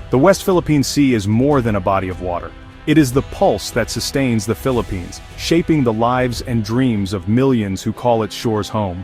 The West Philippine Sea is more than a body of water. It is the pulse that sustains the Philippines, shaping the lives and dreams of millions who call its shores home.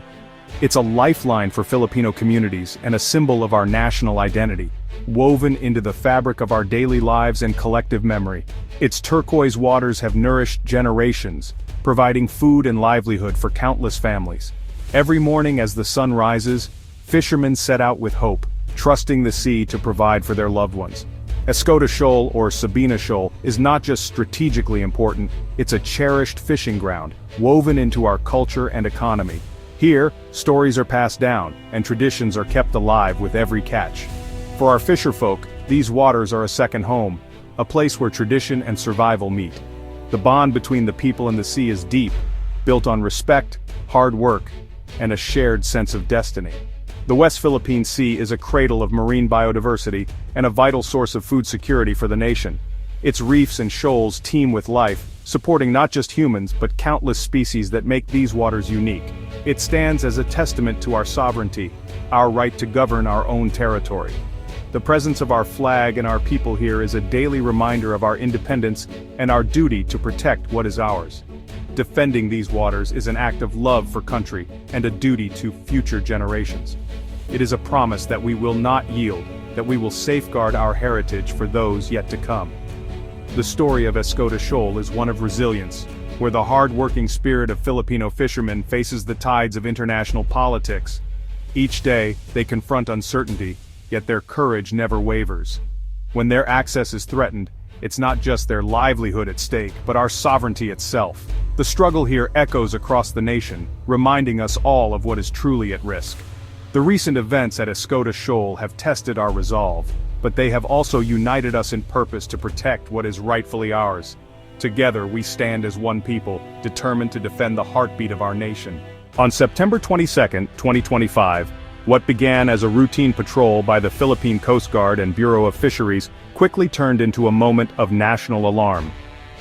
It's a lifeline for Filipino communities and a symbol of our national identity, woven into the fabric of our daily lives and collective memory. Its turquoise waters have nourished generations, providing food and livelihood for countless families. Every morning as the sun rises, fishermen set out with hope, trusting the sea to provide for their loved ones. Escoda Shoal, or Sabina Shoal, is not just strategically important, it's a cherished fishing ground, woven into our culture and economy. Here, stories are passed down, and traditions are kept alive with every catch. For our fisherfolk, these waters are a second home, a place where tradition and survival meet. The bond between the people and the sea is deep, built on respect, hard work, and a shared sense of destiny. The West Philippine Sea is a cradle of marine biodiversity and a vital source of food security for the nation. Its reefs and shoals teem with life, supporting not just humans but countless species that make these waters unique. It stands as a testament to our sovereignty, our right to govern our own territory. The presence of our flag and our people here is a daily reminder of our independence and our duty to protect what is ours. Defending these waters is an act of love for country and a duty to future generations. It is a promise that we will not yield, that we will safeguard our heritage for those yet to come. The story of Escoda Shoal is one of resilience, where the hard-working spirit of Filipino fishermen faces the tides of international politics. Each day, they confront uncertainty, yet their courage never wavers. When their access is threatened, it's not just their livelihood at stake, but our sovereignty itself. The struggle here echoes across the nation, reminding us all of what is truly at risk. The recent events at Escoda Shoal have tested our resolve, but they have also united us in purpose to protect what is rightfully ours. Together we stand as one people, determined to defend the heartbeat of our nation. On September 22, 2025, what began as a routine patrol by the Philippine Coast Guard and Bureau of Fisheries quickly turned into a moment of national alarm.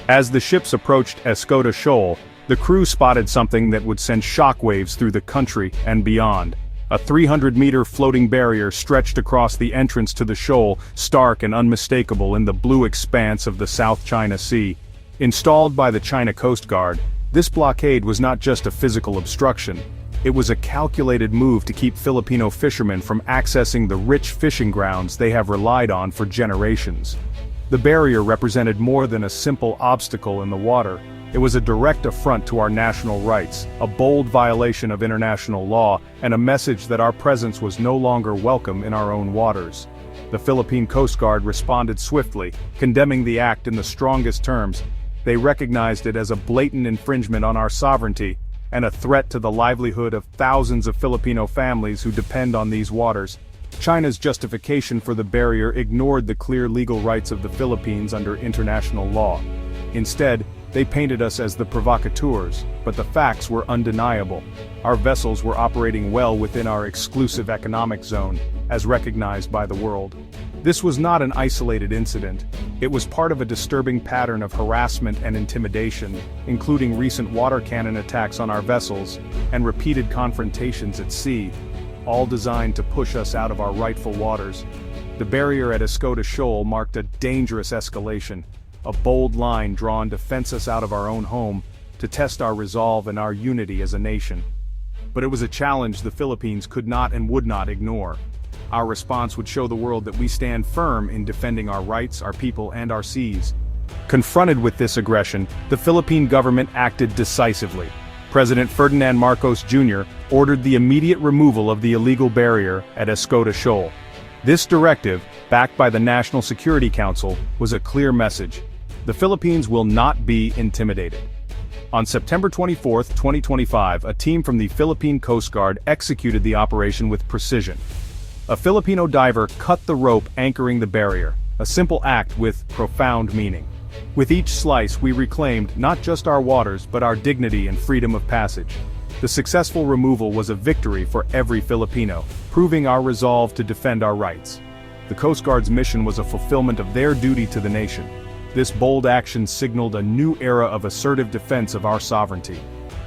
As the ships approached Escoda Shoal, the crew spotted something that would send shockwaves through the country and beyond. A 300-meter floating barrier stretched across the entrance to the shoal, stark and unmistakable in the blue expanse of the South China Sea. Installed by the China Coast Guard, this blockade was not just a physical obstruction. It was a calculated move to keep Filipino fishermen from accessing the rich fishing grounds they have relied on for generations. The barrier represented more than a simple obstacle in the water. It was a direct affront to our national rights, a bold violation of international law, and a message that our presence was no longer welcome in our own waters. The Philippine Coast Guard responded swiftly, condemning the act in the strongest terms. They recognized it as a blatant infringement on our sovereignty, and a threat to the livelihood of thousands of Filipino families who depend on these waters. China's justification for the barrier ignored the clear legal rights of the Philippines under international law. Instead, they painted us as the provocateurs, but the facts were undeniable. Our vessels were operating well within our exclusive economic zone, as recognized by the world. This was not an isolated incident. It was part of a disturbing pattern of harassment and intimidation, including recent water cannon attacks on our vessels, and repeated confrontations at sea, all designed to push us out of our rightful waters. The barrier at Escoda Shoal marked a dangerous escalation, a bold line drawn to fence us out of our own home, to test our resolve and our unity as a nation. But it was a challenge the Philippines could not and would not ignore. Our response would show the world that we stand firm in defending our rights, our people, and our seas. Confronted with this aggression, the Philippine government acted decisively. President Ferdinand Marcos Jr. ordered the immediate removal of the illegal barrier at Escoda Shoal. This directive, backed by the National Security Council, was a clear message. The Philippines will not be intimidated. On September 24, 2025, a team from the Philippine Coast Guard executed the operation with precision. A Filipino diver cut the rope anchoring the barrier, a simple act with profound meaning. With each slice, we reclaimed not just our waters but our dignity and freedom of passage. The successful removal was a victory for every Filipino, proving our resolve to defend our rights. The Coast Guard's mission was a fulfillment of their duty to the nation. This bold action signaled a new era of assertive defense of our sovereignty.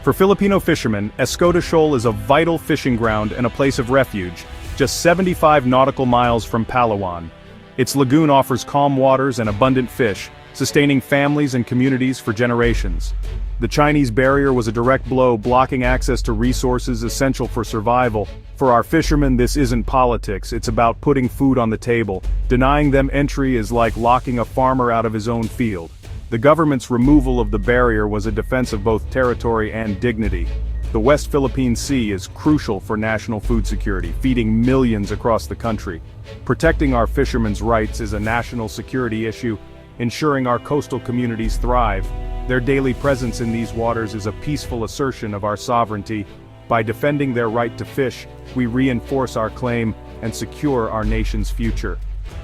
For Filipino fishermen, Escoda Shoal is a vital fishing ground and a place of refuge, just 75 nautical miles from Palawan. Its lagoon offers calm waters and abundant fish, sustaining families and communities for generations. The Chinese barrier was a direct blow, blocking access to resources essential for survival. For our fishermen, this isn't politics, it's about putting food on the table. Denying them entry is like locking a farmer out of his own field. The government's removal of the barrier was a defense of both territory and dignity. The West Philippine Sea is crucial for national food security, feeding millions across the country. Protecting our fishermen's rights is a national security issue, ensuring our coastal communities thrive. Their daily presence in these waters is a peaceful assertion of our sovereignty. By defending their right to fish, we reinforce our claim and secure our nation's future.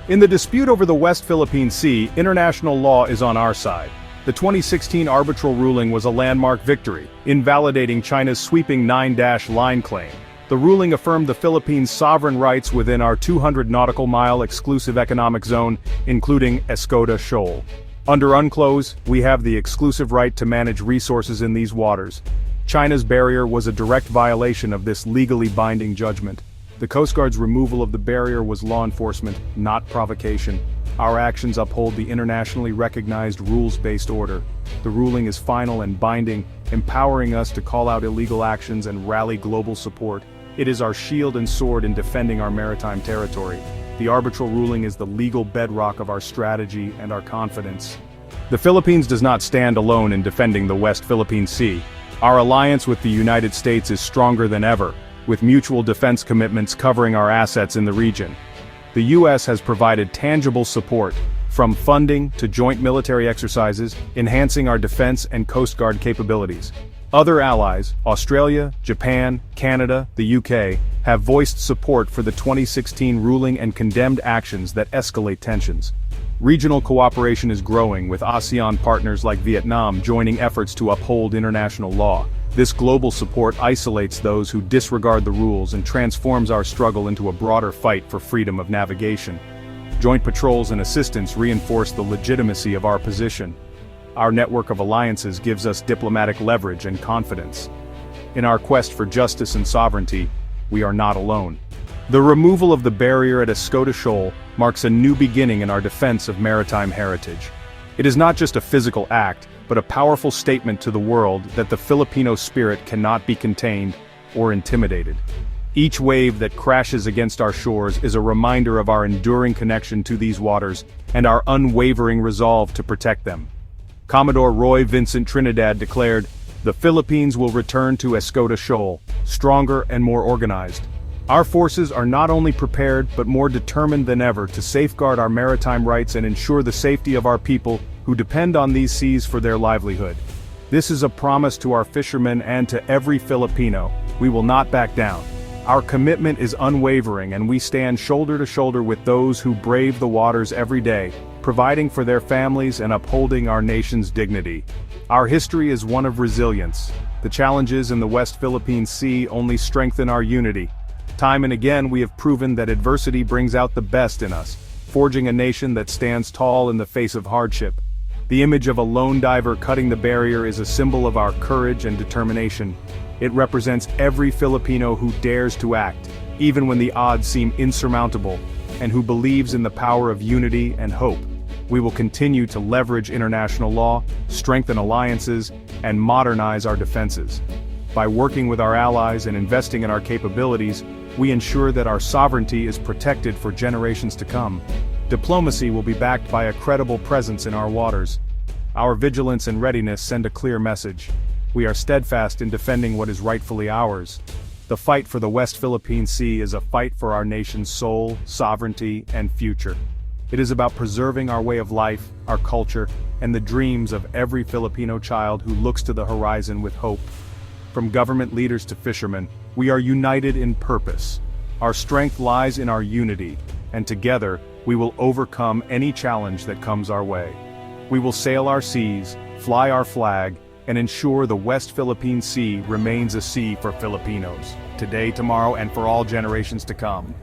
In the dispute over the West Philippine Sea, international law is on our side. The 2016 arbitral ruling was a landmark victory, invalidating China's sweeping 9-line claim. The ruling affirmed the Philippines' sovereign rights within our 200 nautical mile exclusive economic zone, including Escoda Shoal. Under UNCLOS, we have the exclusive right to manage resources in these waters. China's barrier was a direct violation of this legally binding judgment. The Coast Guard's removal of the barrier was law enforcement, not provocation. Our actions uphold the internationally recognized rules-based order. The ruling is final and binding, empowering us to call out illegal actions and rally global support. It is our shield and sword in defending our maritime territory. The arbitral ruling is the legal bedrock of our strategy and our confidence. The Philippines does not stand alone in defending the West Philippine Sea. Our alliance with the United States is stronger than ever, with mutual defense commitments covering our assets in the region. The U.S. has provided tangible support, from funding to joint military exercises, enhancing our defense and Coast Guard capabilities. Other allies, Australia, Japan, Canada, the UK, have voiced support for the 2016 ruling and condemned actions that escalate tensions. Regional cooperation is growing, with ASEAN partners like Vietnam joining efforts to uphold international law. This global support isolates those who disregard the rules and transforms our struggle into a broader fight for freedom of navigation. Joint patrols and assistance reinforce the legitimacy of our position. Our network of alliances gives us diplomatic leverage and confidence. In our quest for justice and sovereignty, we are not alone. The removal of the barrier at Escoda Shoal marks a new beginning in our defense of maritime heritage. It is not just a physical act, but a powerful statement to the world that the Filipino spirit cannot be contained or intimidated. Each wave that crashes against our shores is a reminder of our enduring connection to these waters and our unwavering resolve to protect them. Commodore Roy Vincent Trinidad declared, "The Philippines will return to Escoda Shoal, stronger and more organized." Our forces are not only prepared but more determined than ever to safeguard our maritime rights and ensure the safety of our people who depend on these seas for their livelihood. This is a promise to our fishermen and to every Filipino. We will not back down. Our commitment is unwavering, and we stand shoulder to shoulder with those who brave the waters every day, providing for their families and upholding our nation's dignity. Our history is one of resilience. The challenges in the West Philippine Sea only strengthen our unity. Time and again we have proven that adversity brings out the best in us, forging a nation that stands tall in the face of hardship. The image of a lone diver cutting the barrier is a symbol of our courage and determination. It represents every Filipino who dares to act, even when the odds seem insurmountable, and who believes in the power of unity and hope. We will continue to leverage international law, strengthen alliances, and modernize our defenses. By working with our allies and investing in our capabilities, we ensure that our sovereignty is protected for generations to come. Diplomacy will be backed by a credible presence in our waters. Our vigilance and readiness send a clear message. We are steadfast in defending what is rightfully ours. The fight for the West Philippine Sea is a fight for our nation's soul, sovereignty, and future. It is about preserving our way of life, our culture, and the dreams of every Filipino child who looks to the horizon with hope. From government leaders to fishermen, we are united in purpose. Our strength lies in our unity, and together, we will overcome any challenge that comes our way. We will sail our seas, fly our flag, and ensure the West Philippine Sea remains a sea for Filipinos, today, tomorrow, and for all generations to come.